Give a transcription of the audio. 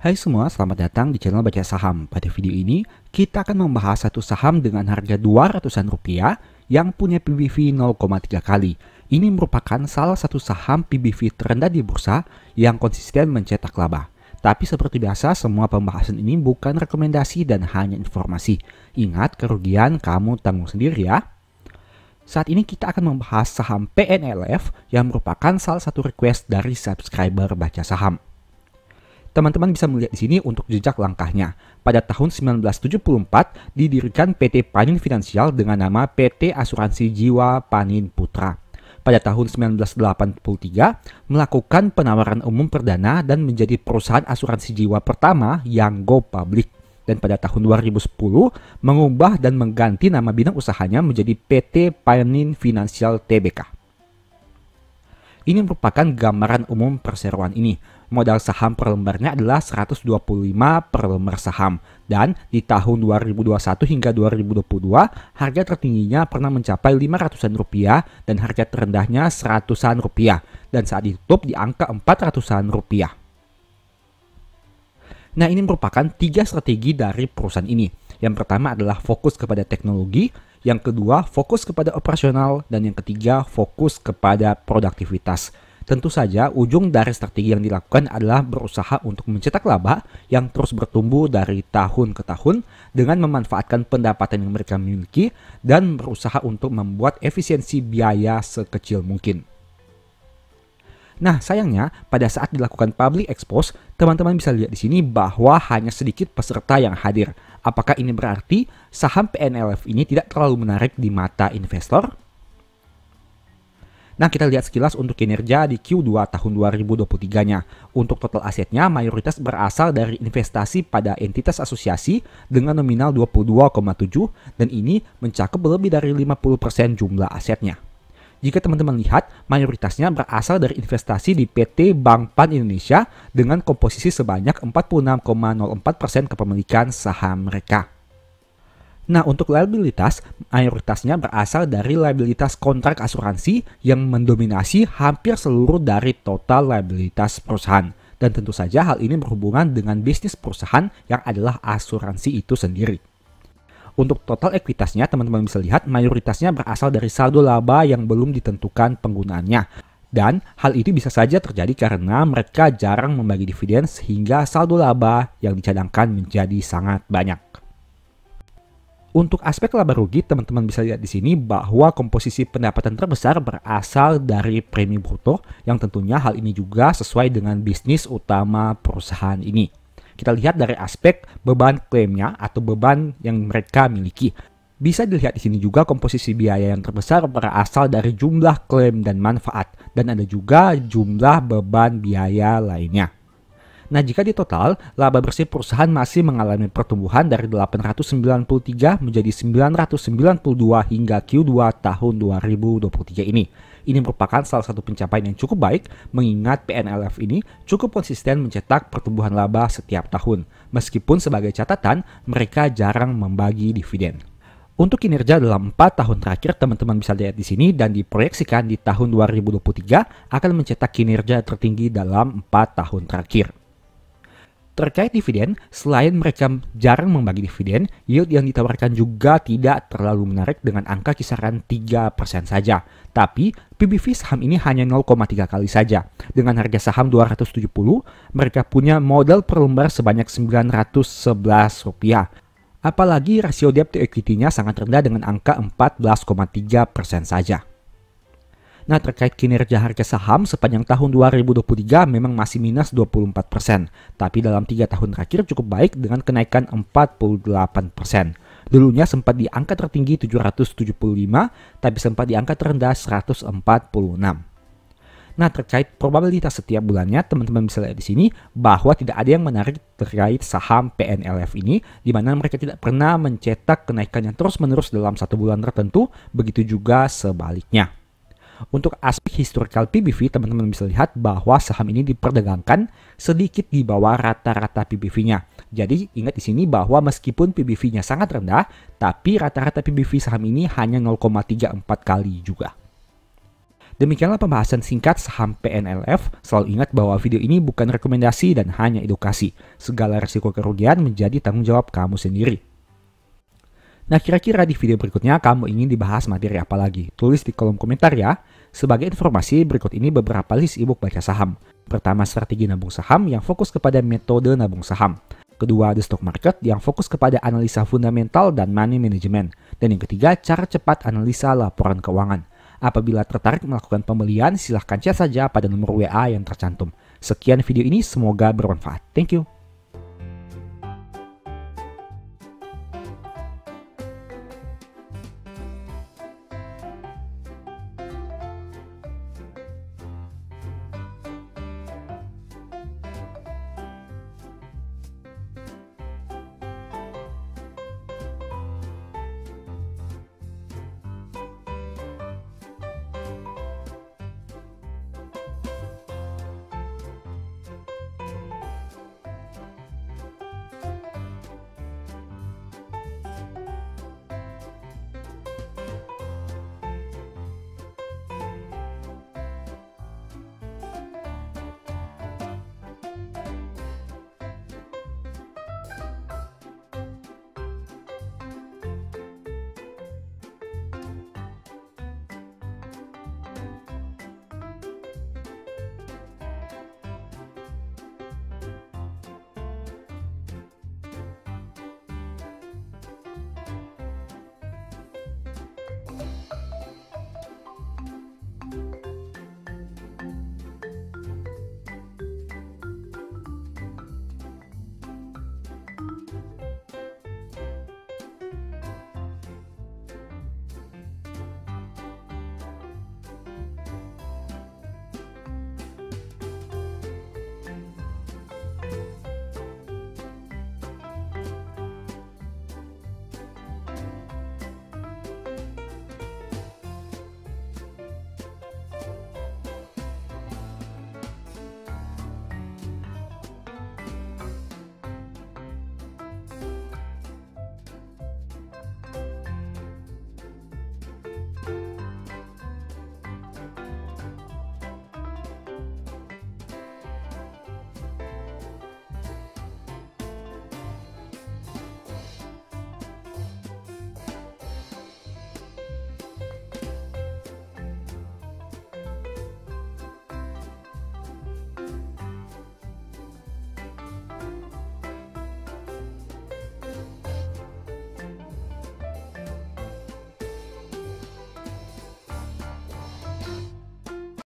Hai semua, selamat datang di channel Baca Saham. Pada video ini, kita akan membahas satu saham dengan harga Rp200-an yang punya PBV 0,3 kali. Ini merupakan salah satu saham PBV terendah di bursa yang konsisten mencetak laba. Tapi seperti biasa, semua pembahasan ini bukan rekomendasi dan hanya informasi. Ingat, kerugian kamu tanggung sendiri ya. Saat ini kita akan membahas saham PNLF yang merupakan salah satu request dari subscriber Baca Saham. Teman-teman bisa melihat di sini untuk jejak langkahnya. Pada tahun 1974 didirikan PT Panin Finansial dengan nama PT Asuransi Jiwa Panin Putra. Pada tahun 1983 melakukan penawaran umum perdana dan menjadi perusahaan asuransi jiwa pertama yang go public. Dan pada tahun 2010 mengubah dan mengganti nama bidang usahanya menjadi PT Panin Finansial Tbk. Ini merupakan gambaran umum perseroan ini. Modal saham per lembarnya adalah 125 per lembar saham. Dan di tahun 2021 hingga 2022, harga tertingginya pernah mencapai Rp500-an dan harga terendahnya Rp100-an. Dan saat ditutup di angka Rp400-an. Nah, ini merupakan 3 strategi dari perusahaan ini. Yang pertama adalah fokus kepada teknologi, yang kedua fokus kepada operasional, dan yang ketiga fokus kepada produktivitas. Tentu saja ujung dari strategi yang dilakukan adalah berusaha untuk mencetak laba yang terus bertumbuh dari tahun ke tahun dengan memanfaatkan pendapatan yang mereka miliki dan berusaha untuk membuat efisiensi biaya sekecil mungkin. Nah, sayangnya pada saat dilakukan public expose, teman-teman bisa lihat di sini bahwa hanya sedikit peserta yang hadir. Apakah ini berarti saham PNLF ini tidak terlalu menarik di mata investor? Nah, kita lihat sekilas untuk kinerja di Q2 tahun 2023-nya. Untuk total asetnya, mayoritas berasal dari investasi pada entitas asosiasi dengan nominal 22,7 dan ini mencakup lebih dari 50% jumlah asetnya. Jika teman-teman lihat, mayoritasnya berasal dari investasi di PT Bank Pan Indonesia dengan komposisi sebanyak 46,04% kepemilikan saham mereka. Nah, untuk liabilitas, mayoritasnya berasal dari liabilitas kontrak asuransi yang mendominasi hampir seluruh dari total liabilitas perusahaan. Dan tentu saja hal ini berhubungan dengan bisnis perusahaan yang adalah asuransi itu sendiri. Untuk total ekuitasnya, teman-teman bisa lihat mayoritasnya berasal dari saldo laba yang belum ditentukan penggunaannya. Dan hal itu bisa saja terjadi karena mereka jarang membagi dividen sehingga saldo laba yang dicadangkan menjadi sangat banyak. Untuk aspek laba rugi, teman-teman bisa lihat di sini bahwa komposisi pendapatan terbesar berasal dari premi bruto yang tentunya hal ini juga sesuai dengan bisnis utama perusahaan ini. Kita lihat dari aspek beban klaimnya atau beban yang mereka miliki. Bisa dilihat di sini juga komposisi biaya yang terbesar berasal dari jumlah klaim dan manfaat dan ada juga jumlah beban biaya lainnya. Nah, jika di total, laba bersih perusahaan masih mengalami pertumbuhan dari 893 menjadi 992 hingga Q2 tahun 2023 ini. Ini merupakan salah satu pencapaian yang cukup baik mengingat PNLF ini cukup konsisten mencetak pertumbuhan laba setiap tahun. Meskipun sebagai catatan, mereka jarang membagi dividen. Untuk kinerja dalam 4 tahun terakhir, teman-teman bisa lihat di sini dan diproyeksikan di tahun 2023 akan mencetak kinerja tertinggi dalam 4 tahun terakhir. Terkait dividen, selain mereka jarang membagi dividen, yield yang ditawarkan juga tidak terlalu menarik dengan angka kisaran 3% saja. Tapi, PBV saham ini hanya 0,3 kali saja. Dengan harga saham Rp270, mereka punya modal per lembar sebanyak Rp911. Apalagi rasio debt to equity-nya sangat rendah dengan angka 14,3% saja. Nah, terkait kinerja harga saham sepanjang tahun 2023 memang masih minus 24%. Tapi dalam 3 tahun terakhir cukup baik dengan kenaikan 48%. Dulunya sempat di angka tertinggi 775, tapi sempat di angka terendah 146. Nah, terkait probabilitas setiap bulannya, teman-teman bisa lihat di sini bahwa tidak ada yang menarik terkait saham PNLF ini, di mana mereka tidak pernah mencetak kenaikan yang terus-menerus dalam 1 bulan tertentu, begitu juga sebaliknya. Untuk aspek historical PBV, teman-teman bisa lihat bahwa saham ini diperdagangkan sedikit di bawah rata-rata PBV-nya. Jadi ingat di sini bahwa meskipun PBV-nya sangat rendah, tapi rata-rata PBV saham ini hanya 0,34 kali juga. Demikianlah pembahasan singkat saham PNLF. Selalu ingat bahwa video ini bukan rekomendasi dan hanya edukasi. Segala risiko kerugian menjadi tanggung jawab kamu sendiri. Nah, kira-kira di video berikutnya kamu ingin dibahas materi apa lagi? Tulis di kolom komentar ya. Sebagai informasi, berikut ini beberapa list ebook baca saham. Pertama, strategi nabung saham yang fokus kepada metode nabung saham. Kedua, The Stock Market yang fokus kepada analisa fundamental dan money management. Dan yang ketiga, cara cepat analisa laporan keuangan. Apabila tertarik melakukan pembelian, silahkan chat saja pada nomor WA yang tercantum. Sekian video ini, semoga bermanfaat. Thank you.